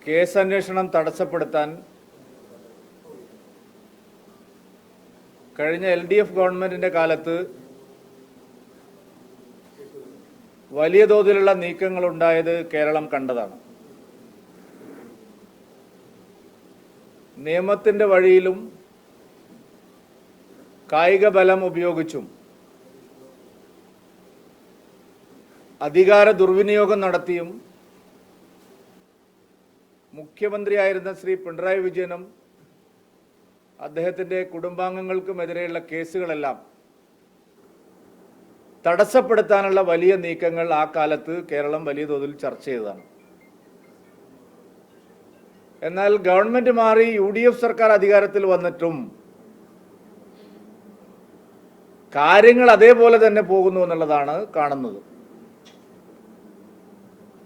കേസന്വേഷണം തടസ്സപ്പെടുത്താൻ കഴിഞ്ഞ LDF ഗവൺമെന്റിന്റെ കാലത്ത് വലിയ തോതിലുള്ള നീക്കങ്ങൾ ഉണ്ടായത് കേരളം കണ്ടതാണ്. നിയമത്തിന്റെ വഴിയിലും കായിക ബലം ഉപയോഗിച്ചും അധികാര ദുർവിനിയോഗം നടത്തിയും മുഖ്യമന്ത്രിയായിരുന്ന ശ്രീ പിണറായി വിജയനും അദ്ദേഹത്തിൻ്റെ കുടുംബാംഗങ്ങൾക്കുമെതിരെയുള്ള കേസുകളെല്ലാം തടസ്സപ്പെടുത്താനുള്ള വലിയ നീക്കങ്ങൾ ആ കാലത്ത് കേരളം വലിയ തോതിൽ ചർച്ച ചെയ്തതാണ്. എന്നാൽ ഗവൺമെന്റ് മാറി UDF സർക്കാർ അധികാരത്തിൽ വന്നിട്ടും കാര്യങ്ങൾ അതേപോലെ തന്നെ പോകുന്നു എന്നുള്ളതാണ് കാണുന്നത്.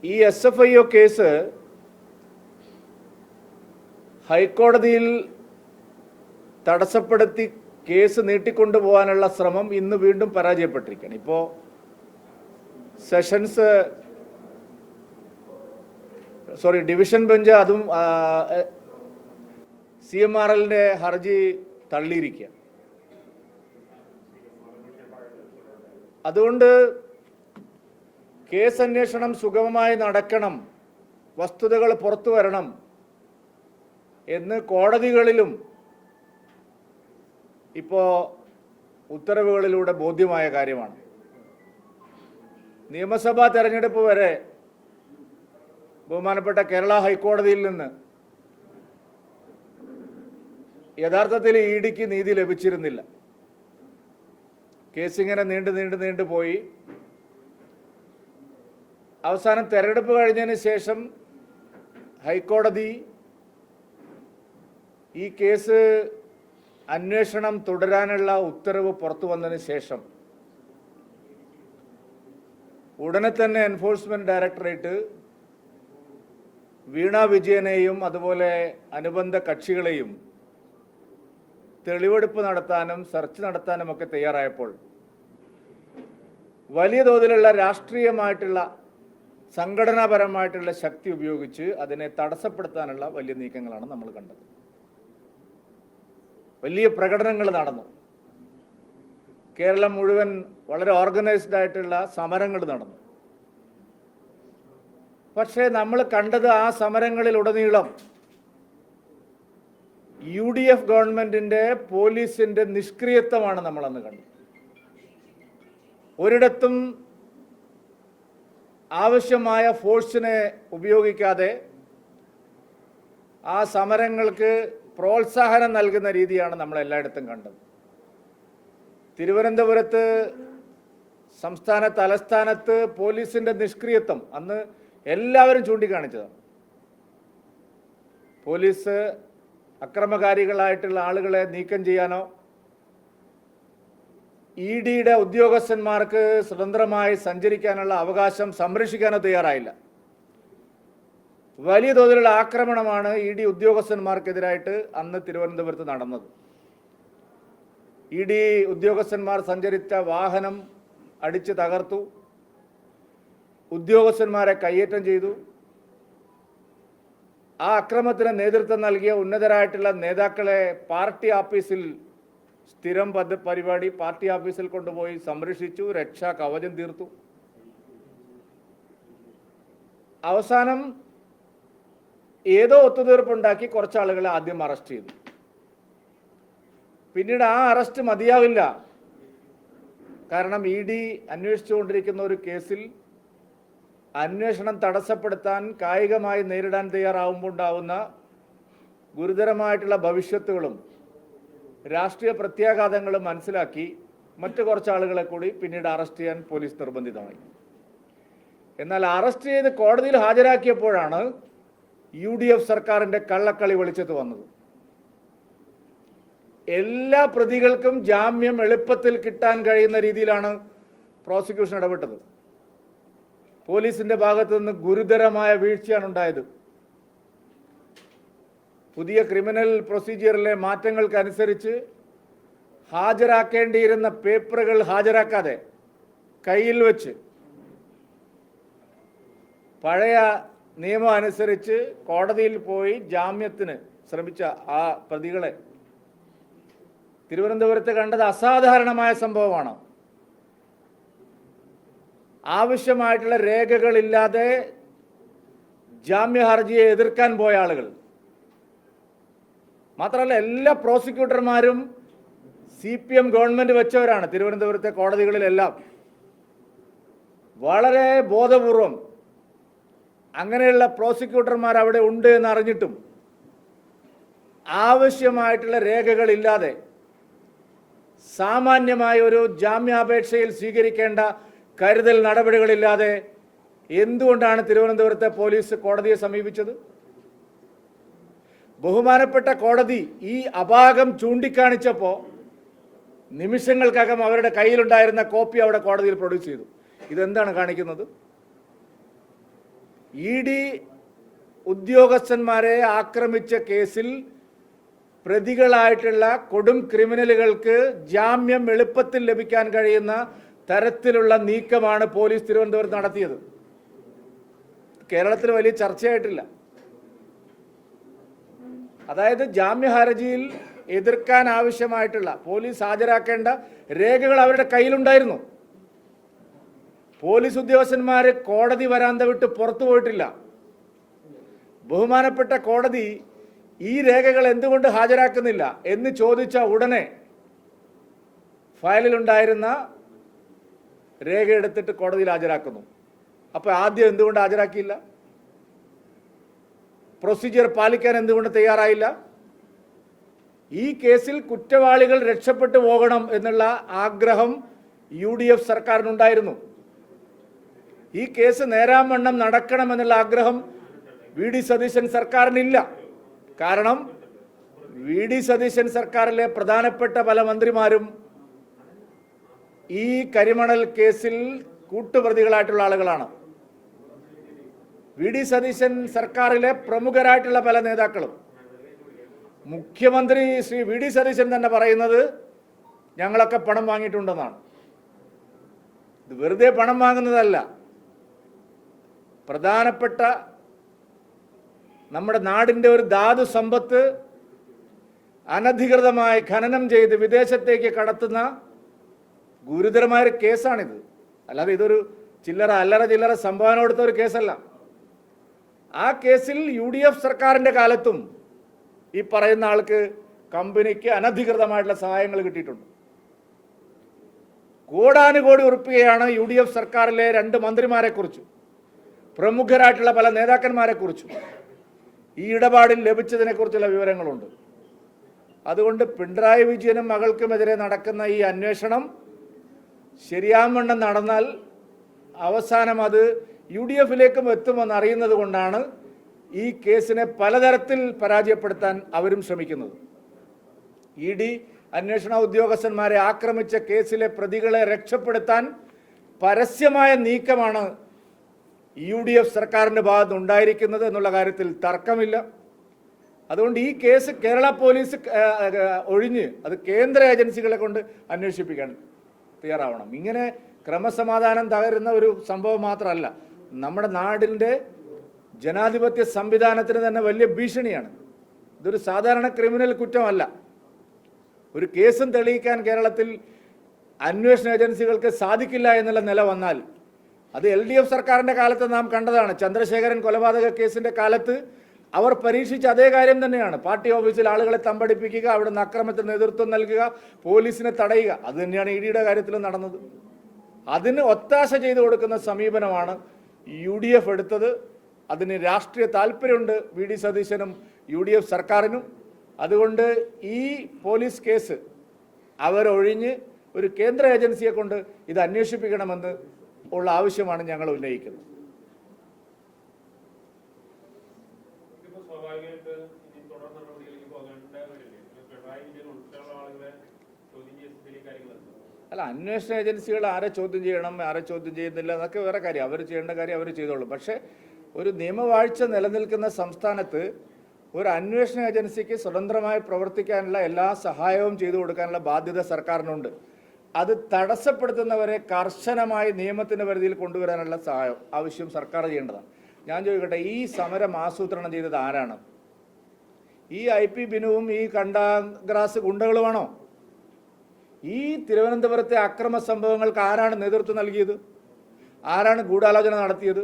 ഈ SFIO കേസ് ഹൈക്കോടതിയിൽ തടസ്സപ്പെടുത്തി കേസ് നീട്ടിക്കൊണ്ടുപോകാനുള്ള ശ്രമം ഇന്ന് വീണ്ടും പരാജയപ്പെട്ടിരിക്കുകയാണ്. ഇപ്പോൾ ഡിവിഷൻ ബെഞ്ച് അതും CMRLന്റെ ഹർജി തള്ളിയിരിക്കുക. അതുകൊണ്ട് കേസ് അന്വേഷണം സുഗമമായി നടക്കണം, വസ്തുതകൾ പുറത്തു വരണം എന്ന് കോടതികളിലും ഇപ്പോൾ ഉത്തരവുകളിലൂടെ ബോധ്യമായ കാര്യമാണ്. നിയമസഭാ തെരഞ്ഞെടുപ്പ് വരെ ബഹുമാനപ്പെട്ട കേരള ഹൈക്കോടതിയിൽ നിന്ന് യഥാർത്ഥത്തിൽ EDക്ക് നീതി ലഭിച്ചിരുന്നില്ല. കേസിങ്ങനെ നീണ്ടു പോയി. അവസാനം തെരഞ്ഞെടുപ്പ് കഴിഞ്ഞതിന് ശേഷം ഹൈക്കോടതി ഈ കേസ് അന്വേഷണം തുടരാനുള്ള ഉത്തരവ് പുറത്തു വന്നതിന് ശേഷം ഉടനെ തന്നെ എൻഫോഴ്സ്മെന്റ് ഡയറക്ടറേറ്റ് വീണ വിജയനെയും അതുപോലെ അനുബന്ധ കക്ഷികളെയും തെളിവെടുപ്പ് നടത്താനും സെർച്ച് നടത്താനും ഒക്കെ തയ്യാറായപ്പോൾ വലിയ തോതിലുള്ള രാഷ്ട്രീയമായിട്ടുള്ള സംഘടനാപരമായിട്ടുള്ള ശക്തി ഉപയോഗിച്ച് അതിനെ തടസ്സപ്പെടുത്താനുള്ള വലിയ നീക്കങ്ങളാണ് നമ്മൾ കണ്ടത്. വലിയ പ്രകടനങ്ങൾ നടന്നു. കേരളം മുഴുവൻ വളരെ ഓർഗനൈസ്ഡ് ആയിട്ടുള്ള സമരങ്ങൾ നടന്നു. പക്ഷേ നമ്മൾ കണ്ടത് ആ സമരങ്ങളിലുടനീളം UDF ഗവൺമെന്റിന്റെ പോലീസിന്റെ നിഷ്ക്രിയത്വമാണ് നമ്മളന്ന് കണ്ടത്. ഒരിടത്തും ആവശ്യമായ ഫോഴ്സിനെ ഉപയോഗിക്കാതെ ആ സമരങ്ങൾക്ക് പ്രോത്സാഹനം നൽകുന്ന രീതിയാണ് നമ്മൾ എല്ലായിടത്തും കണ്ടത്. തിരുവനന്തപുരത്ത് സംസ്ഥാന തലസ്ഥാനത്ത് പോലീസിന്റെ നിഷ്ക്രിയത്വം അന്ന് എല്ലാവരും ചൂണ്ടിക്കാണിച്ചതാണ്. പോലീസ് അക്രമകാരികളായിട്ടുള്ള ആളുകളെ നീക്കം ചെയ്യാനോ EDയുടെ ഉദ്യോഗസ്ഥന്മാർക്ക് സ്വതന്ത്രമായി സഞ്ചരിക്കാനുള്ള അവകാശം സംരക്ഷിക്കാനോ തയ്യാറായില്ല. വലിയ തോതിലുള്ള ആക്രമണമാണ് ED ഉദ്യോഗസ്ഥന്മാർക്കെതിരായിട്ട് അന്ന് തിരുവനന്തപുരത്ത് നടന്നത്. ED ഉദ്യോഗസ്ഥന്മാർ സഞ്ചരിച്ച വാഹനം അടിച്ച് തകർത്തു, ഉദ്യോഗസ്ഥന്മാരെ കയ്യേറ്റം ചെയ്തു. ആ അക്രമത്തിന് നേതൃത്വം നൽകിയ ഉന്നതരായിട്ടുള്ള നേതാക്കളെ പാർട്ടി ഓഫീസിൽ സ്ഥിരം പരിപാടി പാർട്ടി ഓഫീസിൽ കൊണ്ടുപോയി സംരക്ഷിച്ചു, രക്ഷാ കവചം തീർത്തു. അവസാനം ഏതോ ഒത്തുതീർപ്പുണ്ടാക്കി കുറച്ചാളുകളെ ആദ്യം അറസ്റ്റ് ചെയ്തു. പിന്നീട് ആ അറസ്റ്റ് മതിയാവില്ല. കാരണം ED അന്വേഷിച്ചുകൊണ്ടിരിക്കുന്ന ഒരു കേസിൽ അന്വേഷണം തടസ്സപ്പെടുത്താൻ കായികമായി നേരിടാൻ തയ്യാറാവുമ്പോൾ ഉണ്ടാവുന്ന ഗുരുതരമായിട്ടുള്ള ഭവിഷ്യത്തുകളും രാഷ്ട്രീയ പ്രത്യാഘാതങ്ങളും മനസ്സിലാക്കി മറ്റു കുറച്ചാളുകളെ കൂടി പിന്നീട് അറസ്റ്റ് ചെയ്യാൻ പോലീസ് നിർബന്ധിതമായി. എന്നാൽ അറസ്റ്റ് ചെയ്ത് കോടതിയിൽ ഹാജരാക്കിയപ്പോഴാണ് UDF സർക്കാരിൻ്റെ കള്ളക്കളി വെളിച്ചത്ത് വന്നത്. എല്ലാ പ്രതികൾക്കും ജാമ്യം എളുപ്പത്തിൽ കിട്ടാൻ കഴിയുന്ന രീതിയിലാണ് പ്രോസിക്യൂഷൻ ഇടപെട്ടത്. പോലീസിന്റെ ഭാഗത്തു നിന്ന് ഗുരുതരമായ വീഴ്ചയാണ് ഉണ്ടായത്. പുതിയ ക്രിമിനൽ പ്രൊസീജിയറിലെ മാറ്റങ്ങൾക്കനുസരിച്ച് ഹാജരാക്കേണ്ടിയിരുന്ന പേപ്പറുകൾ ഹാജരാക്കാതെ കയ്യിൽ വെച്ച് പഴയ നിയമം അനുസരിച്ച് കോടതിയിൽ പോയി ജാമ്യത്തിന് ശ്രമിച്ച ആ പ്രതികളെ തിരുവനന്തപുരത്ത് കണ്ടത് അസാധാരണമായ സംഭവമാണ്. ആവശ്യമായിട്ടുള്ള രേഖകളില്ലാതെ ജാമ്യ ഹർജിയെ എതിർക്കാൻ പോയ ആളുകൾ മാത്രമല്ല, എല്ലാ പ്രോസിക്യൂട്ടർമാരും CPM ഗവൺമെൻറ് വെച്ചവരാണ്. തിരുവനന്തപുരത്തെ കോടതികളിലെല്ലാം വളരെ ബോധപൂർവം അങ്ങനെയുള്ള പ്രോസിക്യൂട്ടർമാർ അവിടെ ഉണ്ട് എന്നറിഞ്ഞിട്ടും ആവശ്യമായിട്ടുള്ള രേഖകളില്ലാതെ സാമാന്യമായ ഒരു ജാമ്യാപേക്ഷയിൽ സ്വീകരിക്കേണ്ട കരുതൽ നടപടികളില്ലാതെ എന്തുകൊണ്ടാണ് തിരുവനന്തപുരത്തെ പോലീസ് കോടതിയെ സമീപിച്ചത്? ബഹുമാനപ്പെട്ട കോടതി ഈ അപാകം ചൂണ്ടിക്കാണിച്ചപ്പോൾ നിമിഷങ്ങൾക്കകം അവരുടെ കയ്യിലുണ്ടായിരുന്ന കോപ്പി അവിടെ കോടതിയിൽ പ്രൊഡ്യൂസ് ചെയ്തു. ഇതെന്താണ് കാണിക്കുന്നത്? ED ഉദ്യോഗസ്ഥന്മാരെ ആക്രമിച്ച കേസിൽ പ്രതികളായിട്ടുള്ള കൊടും ക്രിമിനലുകൾക്ക് ജാമ്യം എളുപ്പത്തിൽ ലഭിക്കാൻ കഴിയുന്ന തരത്തിലുള്ള നീക്കമാണ് പോലീസ് തിരുവനന്തപുരത്ത് നടത്തിയത്. കേരളത്തിൽ വലിയ ചർച്ചയായിട്ടില്ല. അതായത് ജാമ്യ ഹർജിയിൽ എതിർക്കാൻ ആവശ്യമായിട്ടുള്ള പോലീസ് ഹാജരാക്കേണ്ട രേഖകൾ അവരുടെ കയ്യിലുണ്ടായിരുന്നു. പോലീസ് ഉദ്യോഗസ്ഥന്മാർ കോടതി വരാന്ത വിട്ട് പുറത്തു പോയിട്ടില്ല. ബഹുമാനപ്പെട്ട കോടതി ഈ രേഖകൾ എന്തുകൊണ്ട് ഹാജരാക്കുന്നില്ല എന്ന് ചോദിച്ച ഉടനെ ഫയലിലുണ്ടായിരുന്ന രേഖ എടുത്തിട്ട് കോടതിയിൽ ഹാജരാക്കുന്നു. അപ്പോൾ ആദ്യം എന്തുകൊണ്ട് ഹാജരാക്കിയില്ല? പ്രൊസീജിയർ പാലിക്കാൻ എന്തുകൊണ്ട് തയ്യാറായില്ല? ഈ കേസിൽ കുറ്റവാളികൾ രക്ഷപ്പെട്ടു പോകണം എന്നുള്ള ആഗ്രഹം UDF സർക്കാരിനുണ്ടായിരുന്നു. ഈ കേസ് നേരാവണ്ണം നടക്കണമെന്നുള്ള ആഗ്രഹം VD സതീശൻ സർക്കാരിനില്ല. കാരണം VD സതീശൻ സർക്കാരിലെ പ്രധാനപ്പെട്ട പല മന്ത്രിമാരും ഈ കരിമണൽ കേസിൽ കൂട്ടുപ്രതികളായിട്ടുള്ള ആളുകളാണ്. VD സതീശൻ സർക്കാരിലെ പ്രമുഖരായിട്ടുള്ള പല നേതാക്കളും, മുഖ്യമന്ത്രി ശ്രീ VD സതീശൻ തന്നെ പറയുന്നത് ഞങ്ങളൊക്കെ പണം വാങ്ങിയിട്ടുണ്ടെന്നാണ്. ഇത് വെറുതെ പണം വാങ്ങുന്നതല്ല. പ്രധാനപ്പെട്ട നമ്മുടെ നാടിൻ്റെ ഒരു ധാതു സമ്പത്ത് അനധികൃതമായി ഖനനം ചെയ്ത് വിദേശത്തേക്ക് കടത്തുന്ന ഗുരുതരമായൊരു കേസാണിത്. അല്ലാതെ ഇതൊരു അല്ലറ ചില്ലറ സംഭാവന കൊടുത്ത ഒരു കേസല്ല. ആ കേസിൽ UDF സർക്കാരിൻ്റെ കാലത്തും ഈ പറയുന്ന ആൾക്ക് കമ്പനിക്ക് അനധികൃതമായിട്ടുള്ള സഹായങ്ങൾ കിട്ടിയിട്ടുണ്ട്. കോടാനുകോടി ഉറുപ്പികയാണ് UDF സർക്കാരിലെ 2 മന്ത്രിമാരെക്കുറിച്ചും പ്രമുഖരായിട്ടുള്ള പല നേതാക്കന്മാരെക്കുറിച്ചും ഈ ഇടപാടിൽ ലഭിച്ചതിനെക്കുറിച്ചുള്ള വിവരങ്ങളുണ്ട്. അതുകൊണ്ട് പിണറായി വിജയനും മകൾക്കുമെതിരെ നടക്കുന്ന ഈ അന്വേഷണം ശരിയാവണ്ണം നടന്നാൽ അവസാനം അത് UDFിലേക്കും എത്തുമെന്ന് അറിയുന്നത് കൊണ്ടാണ് ഈ കേസിനെ പലതരത്തിൽ പരാജയപ്പെടുത്താൻ അവരും ശ്രമിക്കുന്നത്. ED അന്വേഷണ ഉദ്യോഗസ്ഥന്മാരെ ആക്രമിച്ച കേസിലെ പ്രതികളെ രക്ഷപ്പെടുത്താൻ പരസ്യമായ നീക്കമാണ് UDF സർക്കാരിൻ്റെ ഭാഗത്ത് ഉണ്ടായിരിക്കുന്നത് എന്നുള്ള കാര്യത്തിൽ തർക്കമില്ല. അതുകൊണ്ട് ഈ കേസ് കേരള പോലീസ് ഒഴിഞ്ഞ് അത് കേന്ദ്ര ഏജൻസികളെ കൊണ്ട് അന്വേഷിപ്പിക്കാൻ തയ്യാറാവണം. ഇങ്ങനെ ക്രമസമാധാനം തകരുന്ന ഒരു സംഭവം മാത്രമല്ല, നമ്മുടെ നാടിൻ്റെ ജനാധിപത്യ സംവിധാനത്തിന് തന്നെ വലിയ ഭീഷണിയാണ്. ഇതൊരു സാധാരണ ക്രിമിനൽ കുറ്റമല്ല. ഒരു കേസും തെളിയിക്കാൻ കേരളത്തിൽ അന്വേഷണ ഏജൻസികൾക്ക് സാധിക്കില്ല എന്നുള്ള നില വന്നാൽ അത് LDF സർക്കാരിൻ്റെ കാലത്ത് നാം കണ്ടതാണ്. ചന്ദ്രശേഖരൻ കൊലപാതക കേസിൻ്റെ കാലത്ത് അവർ പരീക്ഷിച്ച അതേ കാര്യം തന്നെയാണ്. പാർട്ടി ഓഫീസിൽ ആളുകളെ തമ്പടിപ്പിക്കുക, അവിടുന്ന് അക്രമത്തിന് നേതൃത്വം നൽകുക, പോലീസിനെ തടയുക. അത് തന്നെയാണ് EDയുടെ കാര്യത്തിലും നടന്നത്. അതിന് ഒത്താശ ചെയ്തു കൊടുക്കുന്ന സമീപനമാണ് UDF എടുത്തത്. അതിന് രാഷ്ട്രീയ താല്പര്യമുണ്ട് VD സതീശനും UDF സർക്കാരിനും. അതുകൊണ്ട് ഈ പോലീസ് കേസ് അവരൊഴിഞ്ഞ് ഒരു കേന്ദ്ര ഏജൻസിയെ കൊണ്ട് ഇത് അന്വേഷിപ്പിക്കണമെന്ന് ഉള്ള ആവശ്യമാണ് ഞങ്ങൾ ഉന്നയിക്കുന്നത്. അല്ല, അന്വേഷണ ഏജൻസികൾ ആരെ ചോദ്യം ചെയ്യണം, ആരെ ചോദ്യം ചെയ്യുന്നില്ല എന്നൊക്കെ വേറെ കാര്യം. അവർ ചെയ്യേണ്ട കാര്യം അവർ ചെയ്തോളും. പക്ഷേ ഒരു നിയമവാഴ്ച നിലനിൽക്കുന്ന സംസ്ഥാനത്ത് ഒരു അന്വേഷണ ഏജൻസിക്ക് സ്വതന്ത്രമായി പ്രവർത്തിക്കാനുള്ള എല്ലാ സഹായവും ചെയ്തു കൊടുക്കാനുള്ള ബാധ്യത സർക്കാരിനുണ്ട്. അത് തടസ്സപ്പെടുത്തുന്നവരെ കർശനമായി നിയമത്തിൻ്റെ പരിധിയിൽ കൊണ്ടുവരാനുള്ള ആവശ്യം സർക്കാർ ചെയ്യേണ്ടതാണ്. ഞാൻ ചോദിക്കട്ടെ, ഈ സമരം ആസൂത്രണം ചെയ്തത് ആരാണ്? ഈ IP ബിനുവും ഈ കണ്ടാഗ്രാസ് ഗുണ്ടകളുമാണോ? ഈ തിരുവനന്തപുരത്തെ അക്രമ സംഭവങ്ങൾക്ക് ആരാണ് നേതൃത്വം നൽകിയത്? ആരാണ് ഗൂഢാലോചന നടത്തിയത്?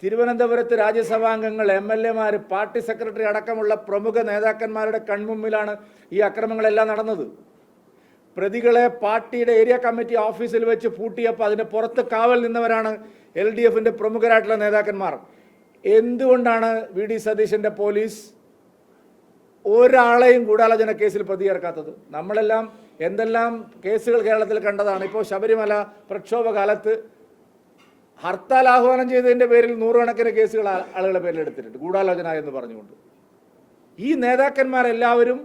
തിരുവനന്തപുരത്ത് രാജ്യസഭാംഗങ്ങൾ, MLA മാർ, പാർട്ടി സെക്രട്ടറി അടക്കമുള്ള പ്രമുഖ നേതാക്കന്മാരുടെ കൺമുമ്പിലാണ് ഈ അക്രമങ്ങളെല്ലാം നടന്നത്. പ്രതികളെ പാർട്ടിയുടെ ഏരിയ കമ്മിറ്റി ഓഫീസിൽ വെച്ച് പൂട്ടിയപ്പോൾ അതിന് പുറത്ത് കാവൽ നിന്നവരാണ് LDFന്റെ പ്രമുഖരായിട്ടുള്ള നേതാക്കന്മാർ. എന്തുകൊണ്ടാണ് VD സതീശന്റെ പോലീസ് ഒരാളെയും ഗൂഢാലോചന കേസിൽ പ്രതി ചേർക്കാത്തത്? നമ്മളെല്ലാം എന്തെല്ലാം കേസുകൾ കേരളത്തിൽ കണ്ടതാണ്. ഇപ്പോൾ ശബരിമല പ്രക്ഷോഭ കാലത്ത് ഹർത്താൽ ആഹ്വാനം ചെയ്തതിൻ്റെ പേരിൽ നൂറുകണക്കിന് കേസുകൾ ആളുകളുടെ പേരിൽ എടുത്തിട്ടുണ്ട്, ഗൂഢാലോചന എന്ന് പറഞ്ഞുകൊണ്ട്. ഈ നേതാക്കന്മാരെല്ലാവരും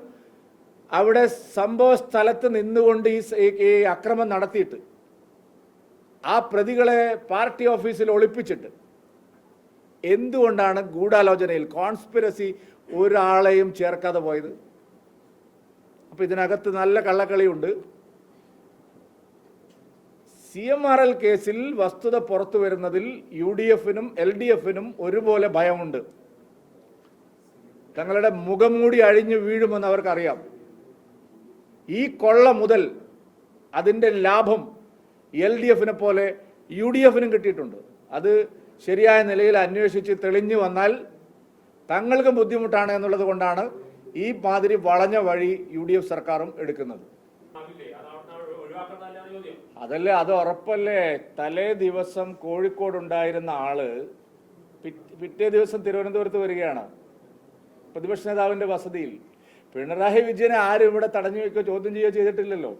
അവിടെ സംഭവ സ്ഥലത്ത് നിന്നുകൊണ്ട് ഈ അക്രമം നടത്തിയിട്ട് ആ പ്രതികളെ പാർട്ടി ഓഫീസിൽ ഒളിപ്പിച്ചിട്ട് എന്തുകൊണ്ടാണ് ഗൂഢാലോചനയിൽ, കോൺസ്പിരസി ഒരാളെയും ചേർക്കാതെ പോയത്? അപ്പോൾ ഇതിനകത്ത് നല്ല കള്ളക്കളിയുണ്ട്. CMRL കേസിൽ വസ്തുത പുറത്തു വരുന്നതിൽ UDFനും LDFനും ഒരുപോലെ ഭയമുണ്ട്. തങ്ങളുടെ മുഖംമൂടി അഴിഞ്ഞു വീഴുമെന്ന് അവർക്കറിയാം. ഈ കൊള്ള മുതൽ അതിൻ്റെ ലാഭം LDFനെ പോലെ UDFനും കിട്ടിയിട്ടുണ്ട്. അത് ശരിയായ നിലയിൽ അന്വേഷിച്ച് തെളിഞ്ഞു വന്നാൽ തങ്ങൾക്കും ബുദ്ധിമുട്ടാണ് എന്നുള്ളത് കൊണ്ടാണ് ഈ മാതിരി വളഞ്ഞ വഴി UDF സർക്കാരും എടുക്കുന്നത്. അതല്ലേ, അത് ഉറപ്പല്ലേ. തലേ ദിവസം കോഴിക്കോടുണ്ടായിരുന്ന ആള് പിറ്റേ ദിവസം തിരുവനന്തപുരത്ത് വരികയാണ് പ്രതിപക്ഷ നേതാവിൻ്റെ വസതിയിൽ. പിണറായി വിജയനെ ആരും ഇവിടെ തടഞ്ഞു വയ്ക്കുകയോ ചോദ്യം ചെയ്യുകയോ ചെയ്തിട്ടില്ലല്ലോ.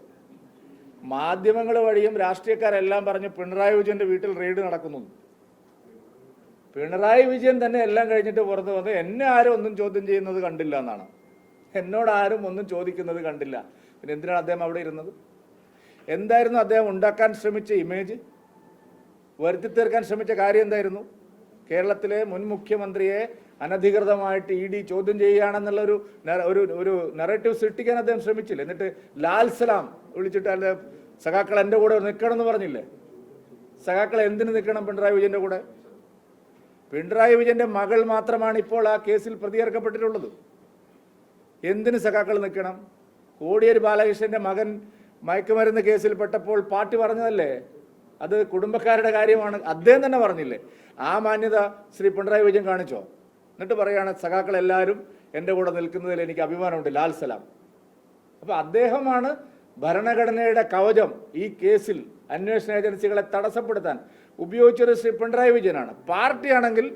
മാധ്യമങ്ങൾ വഴിയും രാഷ്ട്രീയക്കാരെല്ലാം പറഞ്ഞു പിണറായി വിജയന്റെ വീട്ടിൽ റെയ്ഡ് നടക്കുന്നു. പിണറായി വിജയൻ തന്നെ എല്ലാം കഴിഞ്ഞിട്ട് പുറത്ത് വന്ന് എന്നെ ആരും ഒന്നും ചോദ്യം ചെയ്യുന്നത് കണ്ടില്ല എന്നാണ്. എന്നോട് ആരും ഒന്നും ചോദിക്കുന്നത് കണ്ടില്ല. പിന്നെ എന്തിനാണ് അദ്ദേഹം അവിടെ ഇരുന്നത്? എന്തായിരുന്നു അദ്ദേഹം ഉണ്ടാക്കാൻ ശ്രമിച്ച ഇമേജ്? വരുത്തി തീർക്കാൻ ശ്രമിച്ച കാര്യം എന്തായിരുന്നു? കേരളത്തിലെ മുൻ മുഖ്യമന്ത്രിയെ അനധികൃതമായിട്ട് ED ചോദ്യം ചെയ്യുകയാണെന്നുള്ള ഒരു നറേറ്റീവ് സൃഷ്ടിക്കാൻ അദ്ദേഹം ശ്രമിച്ചില്ല. എന്നിട്ട് ലാൽ സലാം വിളിച്ചിട്ട് അല്ലെ സഖാക്കൾ എൻ്റെ കൂടെ നിൽക്കണം എന്ന് പറഞ്ഞില്ലേ? സഖാക്കൾ എന്തിനു നിൽക്കണം പിണറായി വിജയൻ്റെ കൂടെ? പിണറായി വിജയൻ്റെ മകൾ മാത്രമാണ് ഇപ്പോൾ ആ കേസിൽ പ്രതിയേർക്കപ്പെട്ടിട്ടുള്ളത്. എന്തിന് സഖാക്കൾ നിൽക്കണം? കോടിയേരി ബാലകൃഷ്ണൻ്റെ മകൻ മയക്കുമരുന്ന് കേസിൽ പെട്ടപ്പോൾ പാർട്ടി പറഞ്ഞതല്ലേ അത് കുടുംബക്കാരുടെ കാര്യമാണ്? അദ്ദേഹം തന്നെ പറഞ്ഞില്ലേ? ആ മാന്യത ശ്രീ പിണറായി വിജയൻ കാണിച്ചോ? എന്നിട്ട് പറയുകയാണ് സഖാക്കളെല്ലാവരും എൻ്റെ കൂടെ നിൽക്കുന്നതിൽ എനിക്ക് അഭിമാനമുണ്ട്, ലാൽ സലാം. അപ്പോൾ അദ്ദേഹമാണ് ഭരണഘടനയുടെ കവചം ഈ കേസിൽ അന്വേഷണ ഏജൻസികളെ തടസ്സപ്പെടുത്താൻ ഉപയോഗിച്ചത് ശ്രീ പിണറായി വിജയനാണ്. പാർട്ടിയാണെങ്കിൽ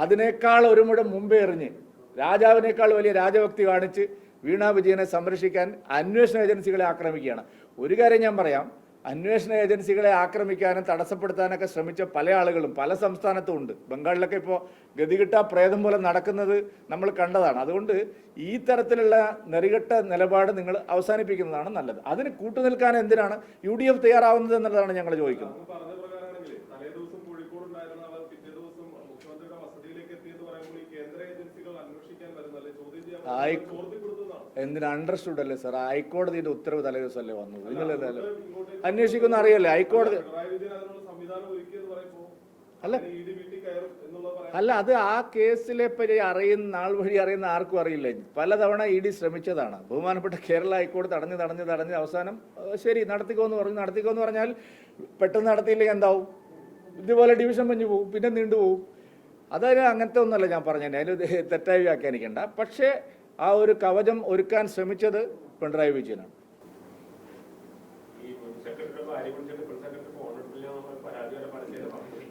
അതിനേക്കാൾ ഒരു മുഴം മുമ്പേ എറിഞ്ഞ് രാജാവിനേക്കാൾ വലിയ രാജഭക്തി കാണിച്ച് വീണ വിജയനെ സംരക്ഷിക്കാൻ അന്വേഷണ ഏജൻസികളെ ആക്രമിക്കുകയാണ്. ഒരു കാര്യം ഞാൻ പറയാം, അന്വേഷണ ഏജൻസികളെ ആക്രമിക്കാനും തടസ്സപ്പെടുത്താനൊക്കെ ശ്രമിച്ച പല ആളുകളും പല സംസ്ഥാനത്തും ഉണ്ട്. ബംഗാളിലൊക്കെ ഇപ്പോൾ ഗതികിട്ട പ്രേതം പോലെ നടക്കുന്നത് നമ്മൾ കണ്ടതാണ്. അതുകൊണ്ട് ഈ തരത്തിലുള്ള നെറികെട്ട നിലപാട് നിങ്ങൾ അവസാനിപ്പിക്കുന്നതാണ് നല്ലത്. അതിന് കൂട്ടുനിൽക്കാൻ എന്തിനാണ് UDF തയ്യാറാവുന്നത് എന്നുള്ളതാണ് ഞങ്ങൾ ചോദിക്കുന്നത്. എന്തിനാ അണ്ടർസ്റ്റുഡ് അല്ലേ സാർ? ഹൈക്കോടതിയുടെ ഉത്തരവ് തലേ ദിവസമല്ലേ വന്നത്? നിങ്ങൾ അന്വേഷിക്കുന്ന അറിയല്ലേ? ഹൈക്കോടതി അല്ല അത് ആ കേസിലെ പറ്റി അറിയുന്ന ആൾ വഴി അറിയുന്ന ആർക്കും അറിയില്ല. പലതവണ ED ശ്രമിച്ചതാണ്. ബഹുമാനപ്പെട്ട കേരള ഹൈക്കോടതി തടഞ്ഞ് അവസാനം ശരി നടത്തിക്കോന്ന് പറഞ്ഞാൽ പെട്ടെന്ന് നടത്തിയില്ലെങ്കിൽ എന്താവും? ഇതുപോലെ ഡിവിഷൻ ബെഞ്ച് പോവും, പിന്നെ നീണ്ടുപോകും. അതായത് അങ്ങനത്തെ ഒന്നുമല്ല ഞാൻ പറഞ്ഞത്, അതിൽ തെറ്റായി വ്യാഖ്യാനിക്കേണ്ട. പക്ഷേ ആ ഒരു കവചം ഒരുക്കാൻ ശ്രമിച്ചത് പിണറായി വിജയനാണ്.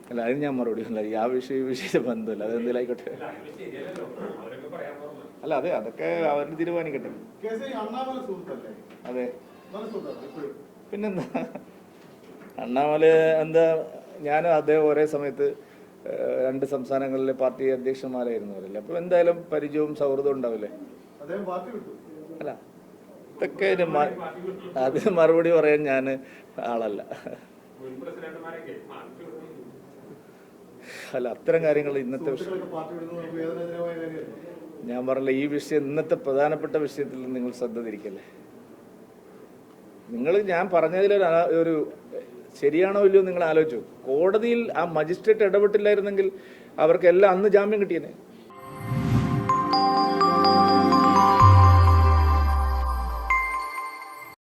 അല്ല അതിന് ഞാൻ മറുപടി ഇല്ല. ആ വിഷയത്തെ ബന്ധമില്ല, അതെന്തിലായിക്കോട്ടെ. അല്ല അതെ, അതൊക്കെ അവരുടെ തീരുമാനിക്കട്ടെ. അതെ, പിന്നെന്താ അണ്ണാമല എന്താ? ഞാനും അദ്ദേഹം ഒരേ സമയത്ത് രണ്ട് സംസ്ഥാനങ്ങളിലെ പാർട്ടി അധ്യക്ഷന്മാരായിരുന്നു അവരല്ലേ. അപ്പോൾ എന്തായാലും പരിചയവും സൗഹൃദവും ഉണ്ടാവില്ലേ? അല്ല ഇതൊക്കെ അതിന് മറുപടി പറയാൻ ഞാൻ ആളല്ല. അല്ല അത്തരം കാര്യങ്ങൾ ഇന്നത്തെ വിഷയം ഞാൻ പറഞ്ഞില്ല. ഈ വിഷയം ഇന്നത്തെ പ്രധാനപ്പെട്ട വിഷയത്തിൽ നിങ്ങൾ ശ്രദ്ധ തിരിക്കല്ലേ. നിങ്ങൾ ഞാൻ പറഞ്ഞതിൽ ഒരു ശരിയാണോ ഇല്ലയോ നിങ്ങൾ ആലോചിച്ചു. കോടതിയിൽ ആ മജിസ്ട്രേറ്റ് ഇടപെട്ടില്ലായിരുന്നെങ്കിൽ അവർക്കെല്ലാം അന്ന് ജാമ്യം കിട്ടിയേനെ.